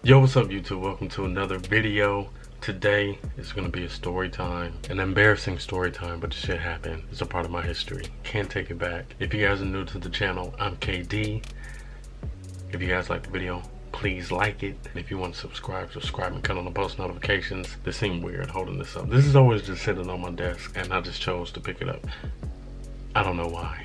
Yo, what's up YouTube? Welcome to another video. Today is going to be a story time, an embarrassing story time, but it shit happened. It's a part of my history. Can't take it back. If you guys are new to the channel, I'm KD. If you guys like the video, please like it. And if you want to subscribe and cut on the post notifications. This seemed weird holding this up. This is always just sitting on my desk and I just chose to pick it up. I don't know why.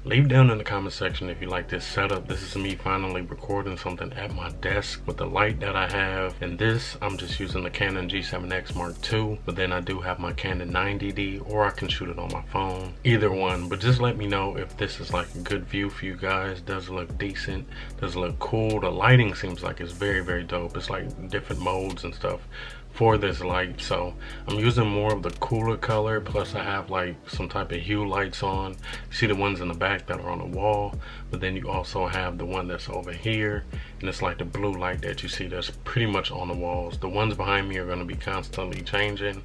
Leave down in the comment section if you like this setup. This is me finally recording something at my desk with the light that I have. And this, I'm just using the Canon G7X Mark II. But then I do have my Canon 90D, or I can shoot it on my phone. Either one. But just let me know if this is like a good view for you guys. Does it look decent? Does it look cool? The lighting seems like it's very, very dope. It's like different modes and stuff for this light. So I'm using more of the cooler color, plus I have like some type of hue lights on. You see the ones in the back that are on the wall, but then you also have the one that's over here, and it's like the blue light that you see that's pretty much on the walls. The ones behind me are going to be constantly changing.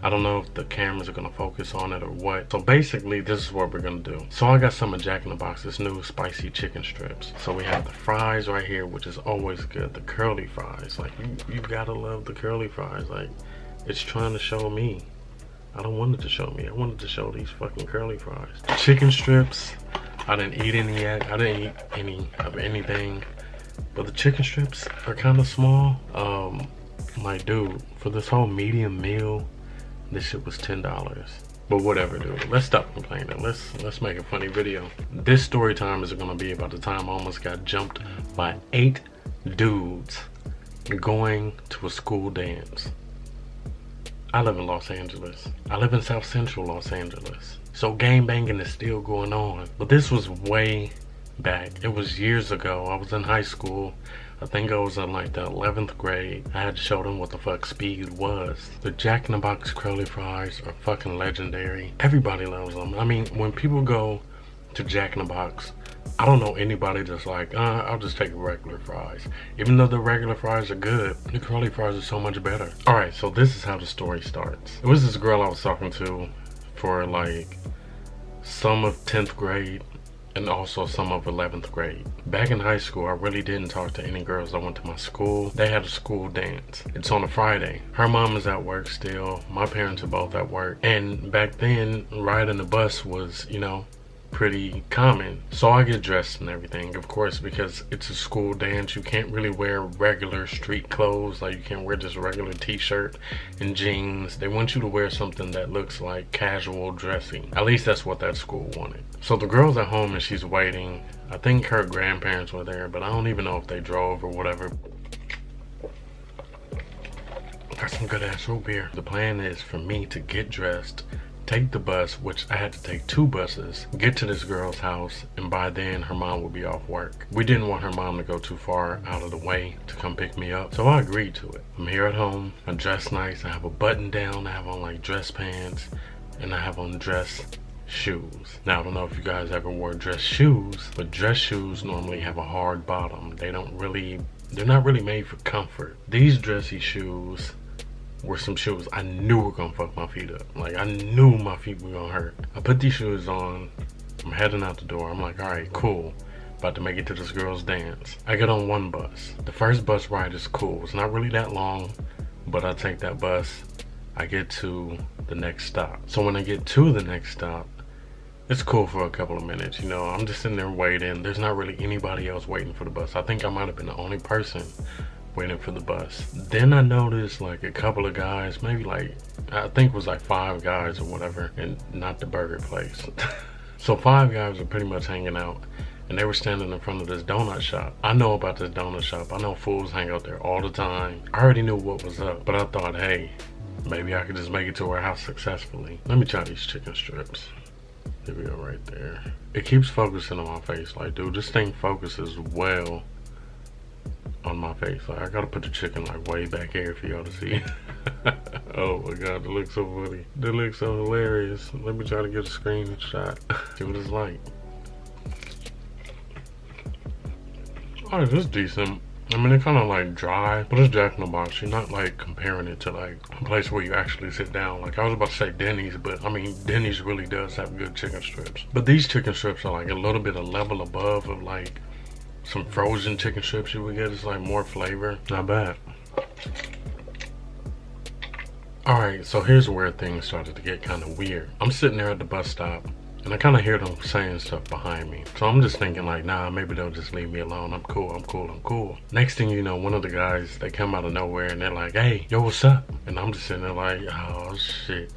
I don't know if the cameras are going to focus on it or what. So basically this is what we're going to do. So I got some of Jack in the Box's new spicy chicken strips. So we have the fries right here, which is always good. The curly fries, like you gotta love the curly fries. Like, it's trying to show me. I don't want it to show me. I wanted to show these fucking curly fries. Chicken strips, I didn't eat any yet. I didn't eat any of anything, but the chicken strips are kind of small. Like, dude, for this whole medium meal, this shit was $10. But whatever, dude. Let's stop complaining. Let's make a funny video. This story time is gonna be about the time I almost got jumped by 8 dudes going to a school dance. I live in Los Angeles. I live in South Central Los Angeles. So gang banging is still going on. But this was way back. It was years ago. I was in high school. I think I was in like the 11th grade. I had to show them what the fuck speed was. The Jack in the Box curly fries are fucking legendary. Everybody loves them. I mean, when people go to Jack in the Box, I don't know anybody that's like, I'll just take regular fries. Even though the regular fries are good, the curly fries are so much better. Alright, so this is how the story starts. It was this girl I was talking to for like some of 10th grade and also some of 11th grade. Back in high school, I really didn't talk to any girls that went to my school. They had a school dance. It's on a Friday. Her mom is at work still. My parents are both at work. And back then, riding the bus was, you know, pretty common. So I get dressed and everything, of course, because it's a school dance. You can't really wear regular street clothes. Like, you can't wear just a regular t-shirt and jeans. They want you to wear something that looks like casual dressing. At least that's what that school wanted. So the girl's at home and she's waiting. I think her grandparents were there, but I don't even know if they drove or whatever. Got some good ass root beer. The plan is for me to get dressed, take the bus, which I had to take 2 buses, get to this girl's house, and by then her mom would be off work. We didn't want her mom to go too far out of the way to come pick me up, so I agreed to it. I'm here at home, I dress nice, I have a button down, I have on like dress pants, and I have on dress shoes. Now, I don't know if you guys ever wore dress shoes, but dress shoes normally have a hard bottom. They're not really made for comfort. These dressy shoes were some shoes I knew were gonna fuck my feet up. Like, I knew my feet were gonna hurt. I put these shoes on, I'm heading out the door. I'm like, all right, cool. About to make it to this girl's dance. I get on one bus. The first bus ride is cool. It's not really that long, but I take that bus. I get to the next stop. So when I get to the next stop, it's cool for a couple of minutes, you know. I'm just sitting there waiting. There's not really anybody else waiting for the bus. I think I might have been the only person waiting for the bus. Then I noticed like a couple of guys, maybe like, I think it was like 5 guys or whatever, and not the burger place. So 5 guys were pretty much hanging out, and they were standing in front of this donut shop. I know about this donut shop. I know fools hang out there all the time. I already knew what was up, but I thought, hey, maybe I could just make it to her house successfully. Let me try these chicken strips. There we go, right there. It keeps focusing on my face. Like, dude, this thing focuses well on my face. Like, I gotta put the chicken like way back here for y'all to see. Oh my god, that looks so funny. That looks so hilarious. Let me try to get a screenshot. See what it's like. Alright, this is decent. I mean, it's kind of like dry, but it's Jack in the Box. You're not like comparing it to like a place where you actually sit down. Like, I was about to say Denny's, but I mean, Denny's really does have good chicken strips. But these chicken strips are like a little bit a level above of like some frozen chicken strips you would get. It's like more flavor. Not bad. Alright, so here's where things started to get kind of weird. I'm sitting there at the bus stop, and I kind of hear them saying stuff behind me. So I'm just thinking like, nah, maybe they'll just leave me alone. I'm cool, I'm cool, I'm cool. Next thing you know, one of the guys, they come out of nowhere and they're like, hey, yo, what's up? And I'm just sitting there like, oh shit.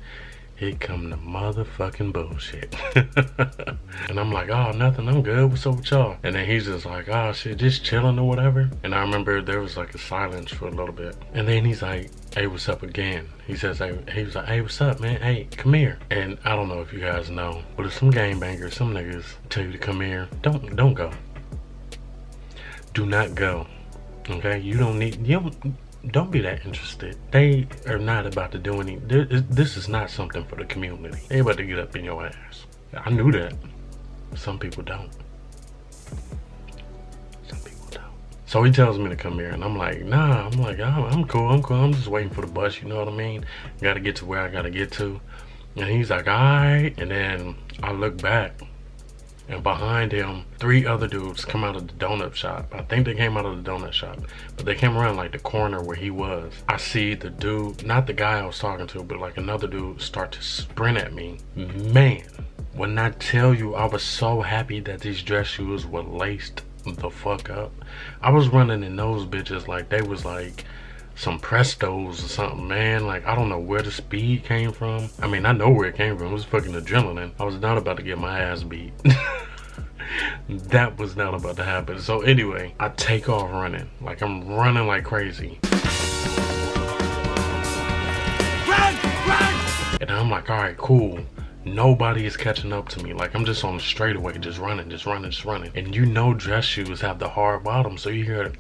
Here come the motherfucking bullshit. And I'm like, oh, nothing, I'm good, what's up with y'all? And then he's just like, oh shit, just chilling or whatever. And I remember there was like a silence for a little bit. And then he's like, hey, what's up again? He says, hey, he was like, hey, what's up, man? Hey, come here. And I don't know if you guys know, but if some gangbangers, some niggas tell you to come here, don't go. Do not go. Okay? Don't be that interested. They are not about to do any. This is not something for the community. They about to get up in your ass. I knew that. Some people don't. Some people don't. So he tells me to come here, and I'm like, nah. I'm like, I'm cool. I'm cool. I'm just waiting for the bus. You know what I mean? Gotta get to where I gotta get to. And he's like, all right. And then I look back. And behind him, 3 other dudes come out of the donut shop. I think they came out of the donut shop, but they came around like the corner where he was. I see the dude, not the guy I was talking to, but like another dude start to sprint at me. Man, when I tell you I was so happy that these dress shoes were laced the fuck up. I was running in those bitches like they was like some Prestos or something, man. Like, I don't know where the speed came from. I mean, I know where it came from. It was fucking adrenaline. I was not about to get my ass beat. That was not about to happen. So anyway, I take off running. Like, I'm running like crazy. Run! Run! And I'm like, all right, cool. Nobody is catching up to me. Like, I'm just on the straightaway, just running, just running, just running. And you know dress shoes have the hard bottom, so you hear it.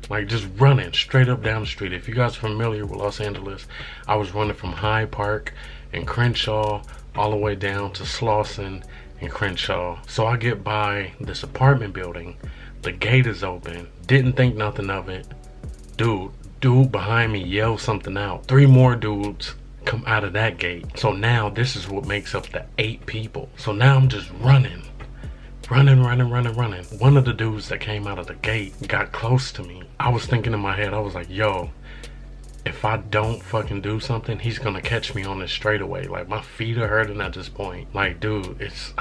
Like, just running straight up down the street. If you guys are familiar with Los Angeles, I was running from Hyde Park and Crenshaw all the way down to Slauson and Crenshaw. So I get by this apartment building. The gate is open. Didn't think nothing of it. Dude behind me yells something out. 3 more dudes come out of that gate. So now this is what makes up the 8 people. So now I'm just running. Running. One of the dudes that came out of the gate got close to me. I was thinking in my head, I was like, yo, if I don't fucking do something, he's gonna catch me on this straightaway. Like, my feet are hurting at this point. Like, dude, it's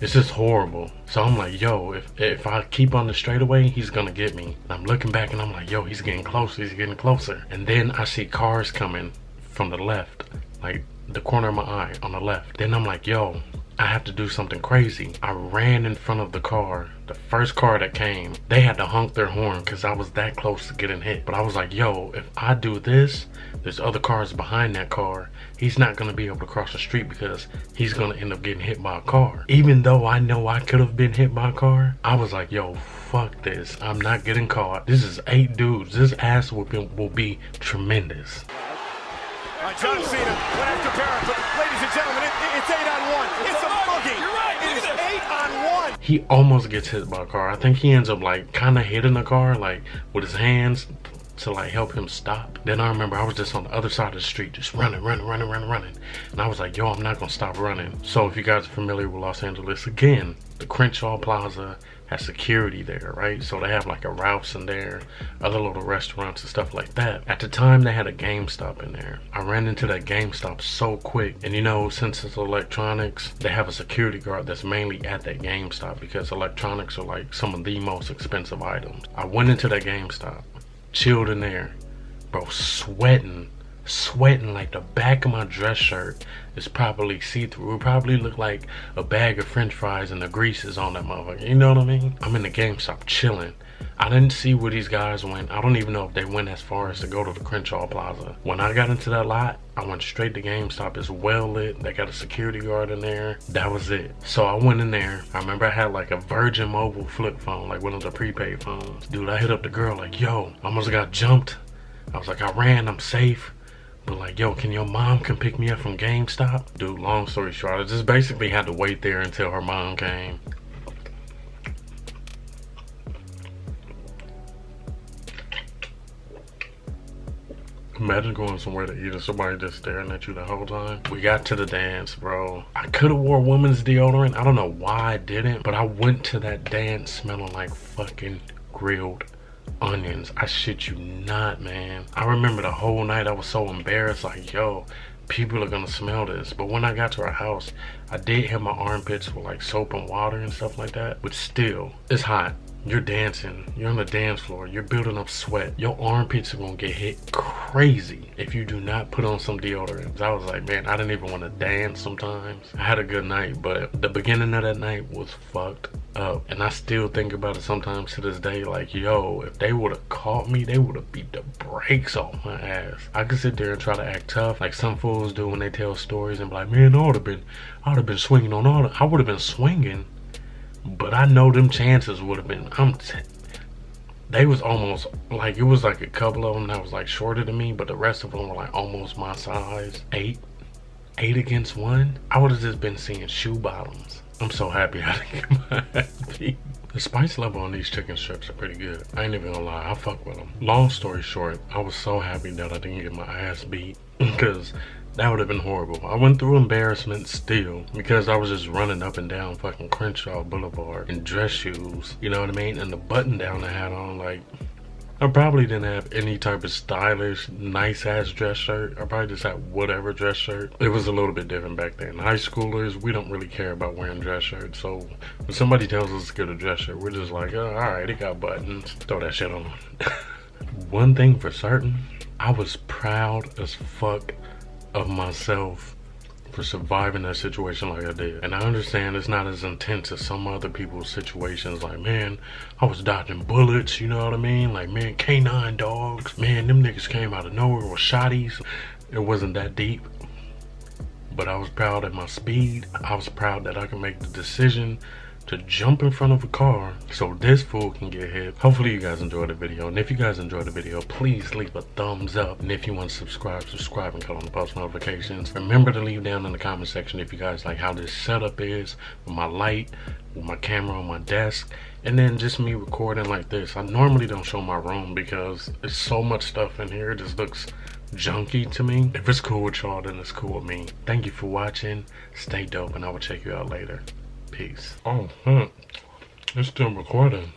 just horrible. So I'm like, yo, if I keep on the straightaway, he's gonna get me. And I'm looking back and I'm like, yo, he's getting closer, he's getting closer. And then I see cars coming from the left, like the corner of my eye on the left. Then I'm like, yo, I have to do something crazy. I ran in front of the car. The first car that came, they had to honk their horn because I was that close to getting hit. But I was like, yo, if I do this, there's other cars behind that car. He's not going to be able to cross the street because he's going to end up getting hit by a car. Even though I know I could have been hit by a car, I was like, yo, fuck this. I'm not getting caught. This is 8 dudes. This ass whooping will be tremendous. John Cena went after Barrett, but ladies and gentlemen, it's 8-on-1. It's a boogie. You're right. It is 8-on-1. He almost gets hit by a car. I think he ends up like kind of hitting the car like with his hands to like help him stop. Then I remember I was just on the other side of the street, just running. And I was like, yo, I'm not gonna stop running. So if you guys are familiar with Los Angeles, again, the Crenshaw Plaza has security there, right? So they have like a Ralph's in there, other little restaurants and stuff like that. At the time, they had a GameStop in there. I ran into that GameStop so quick. And you know, since it's electronics, they have a security guard that's mainly at that GameStop because electronics are like some of the most expensive items. I went into that GameStop, chilled in there, bro, sweating like the back of my dress shirt is probably see-through. It probably look like a bag of french fries and the grease is on that motherfucker. You know what I mean? I'm in the GameStop chilling. I didn't see where these guys went. I don't even know if they went as far as to go to the Crenshaw Plaza. When I got into that lot, I went straight to GameStop. It's well lit. They got a security guard in there. That was it. So I went in there. I remember I had like a Virgin Mobile flip phone, like one of the prepaid phones. Dude, I hit up the girl like, yo, I almost got jumped. I was like, I ran, I'm safe. But like, yo, can your mom come pick me up from GameStop? Dude, long story short, I just basically had to wait there until her mom came. Imagine going somewhere to eat and somebody just staring at you the whole time. We got to the dance, bro. I could have wore women's deodorant. I don't know why I didn't, but I went to that dance smelling like fucking grilled onions. I shit you not, man. I remember the whole night I was so embarrassed, like, yo, people are gonna smell this. But when I got to our house, I did hit my armpits with like soap and water and stuff like that. But still, it's hot. You're dancing, you're on the dance floor, you're building up sweat. Your armpits are gonna get hit crazy if you do not put on some deodorant. I was like, man, I didn't even want to dance sometimes. I had a good night, but the beginning of that night was fucked up. And I still think about it sometimes to this day, like, yo, if they would have caught me, they would have beat the brakes off my ass. I could sit there and try to act tough like some fools do when they tell stories and be like, man, I would have been swinging on all I would have been swinging. But I know them chances would have been, they was almost, like, it was like a couple of them that was like shorter than me, but the rest of them were like almost my size. 8 against 1. I would have just been seeing shoe bottoms. I'm so happy I didn't get my ass beat. The spice level on these chicken strips are pretty good. I ain't even gonna lie, I fuck with them. Long story short, I was so happy that I didn't get my ass beat because that would have been horrible. I went through embarrassment still because I was just running up and down fucking Crenshaw Boulevard in dress shoes, you know what I mean? And the button down I had on, like, I probably didn't have any type of stylish, nice ass dress shirt. I probably just had whatever dress shirt. It was a little bit different back then. High schoolers, we don't really care about wearing dress shirts. So when somebody tells us to get a dress shirt, we're just like, oh, all right, it got buttons. Throw that shit on. One thing for certain, I was proud as fuck of myself for surviving that situation like I did. And I understand it's not as intense as some other people's situations. Like, man, I was dodging bullets, you know what I mean? Like, man, K9 dogs. Man, them niggas came out of nowhere with shotties. It wasn't that deep. But I was proud of my speed. I was proud that I could make the decision to jump in front of a car so this fool can get hit. Hopefully you guys enjoyed the video, and if you guys enjoyed the video, please leave a thumbs up, and if you want to subscribe and click on the post notifications. Remember to leave down in the comment section if you guys like how this setup is with my light, with my camera on my desk, and then just me recording like this. I normally don't show my room because there's so much stuff in here, it just looks junky to me. If it's cool with y'all, then it's cool with me. Thank you for watching. Stay dope, and I will check you out later. Peace. Oh, it's still recording.